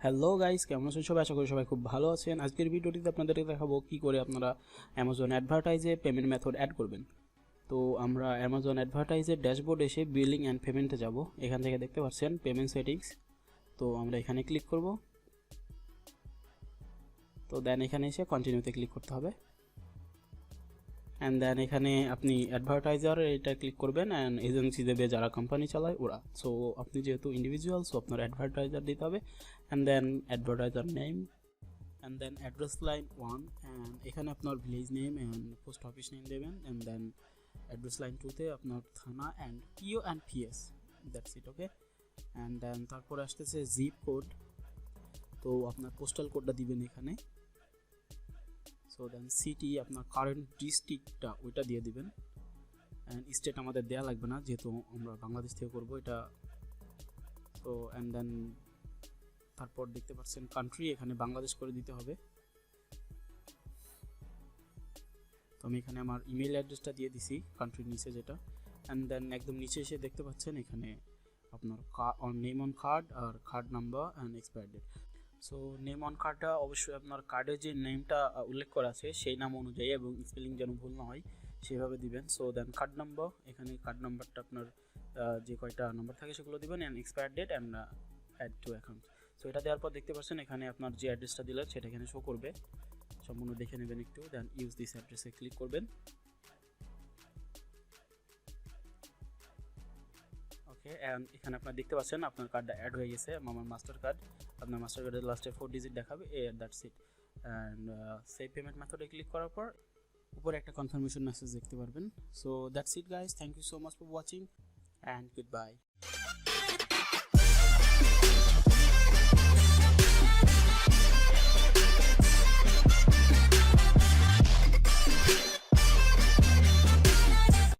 Hello guys, কেমন আছেন সবাই? আশা করি সবাই খুব ভালো আছেন। আজকের ভিডিওটিতে আপনাদেরকে দেখাবো কি করে আপনারা অ্যামাজন অ্যাডভার্টাইজে পেমেন্ট মেথড অ্যাড করবেন। তো আমরা অ্যামাজন অ্যাডভার্টাইজের ড্যাশবোর্ড এসে বিলিং অ্যান্ড পেমেন্টে যাব। এখান থেকে দেখতে পাচ্ছেন পেমেন্ট সেটিংস। তো আমরা এখানে ক্লিক করব। তো দেন এখানে এসে কন্টিনিউতে ক্লিক করতে হবে। অ্যান্ড দেন এখানে আপনি অ্যাডভার্টাইজার এটা ক্লিক করবেন অ্যান্ড এজেন্সি দেবে যারা কোম্পানি চালায় ওরা। সো আপনি যেহেতু ইন্ডিভিজুয়াল, সো আপনার অ্যাডভার্টাইজার দিতে হবে। And then advertiser name and then address line 1 and এখানে আপনার village name and post office name দেবেন and then address line 2 তে আপনার থানা and PO and PS, that's it. okay, and then তারপর আসতেছে জিপ কোড। তো আপনার পোস্টাল কোডটা দিবেন এখানে। সো দেন সিটি আপনার কারেন্ট ডিস্ট্রিক্টটা ওইটা দিয়ে দিবেন and স্টেট আমাদের দেয়া লাগবে না যেহেতু আমরা বাংলাদেশ থেকে করব এটা। তো and then তারপর দেখতে পাচ্ছেন কান্ট্রি, এখানে বাংলাদেশ করে দিতে হবে। তো আমি এখানে আমার ইমেল অ্যাড্রেসটা দিয়ে দিছি কান্ট্রির নিচে যেটা। অ্যান্ড দেন একদম নিচে এসে দেখতে পাচ্ছেন এখানে আপনার নেম অন কার্ড আর card number and expire date. So name on কার্ডটা অবশ্যই আপনার কার্ডে যে নেমটা উল্লেখ করা আছে সেই নাম অনুযায়ী এবং স্পেলিং যেন ভুল না হয় সেভাবে দিবেন। সো দেন কার্ড নাম্বার, এখানে কার্ড নাম্বারটা আপনার যে কয়টা নাম্বার থাকে সেগুলো দিবেন and expire date and add to account. So এটা দেওয়ার পর দেখতে পাচ্ছেন এখানে আপনার যে অ্যাড্রেসটা দিলেন সেটা এখানে শো করবে। সম্পূর্ণ দেখে নেবেন একটু, দেন ইউজ দিস অ্যাড্রেসে ক্লিক করবেন। ওকে, অ্যান্ড এখানে আপনারা দেখতে পাচ্ছেন আপনার কার্ডটা অ্যাড হয়ে গেছে। আমার মাস্টার কার্ড, আপনার মাস্টার কার্ডের লাস্টে 4 ডিজিট দেখাবে, that's it. And save payment মেথডে ক্লিক করার পর উপরে একটা কনফার্মেশন মেসেজ দেখতে পারবেন। So that's it guys, thank you so much for watching and good by.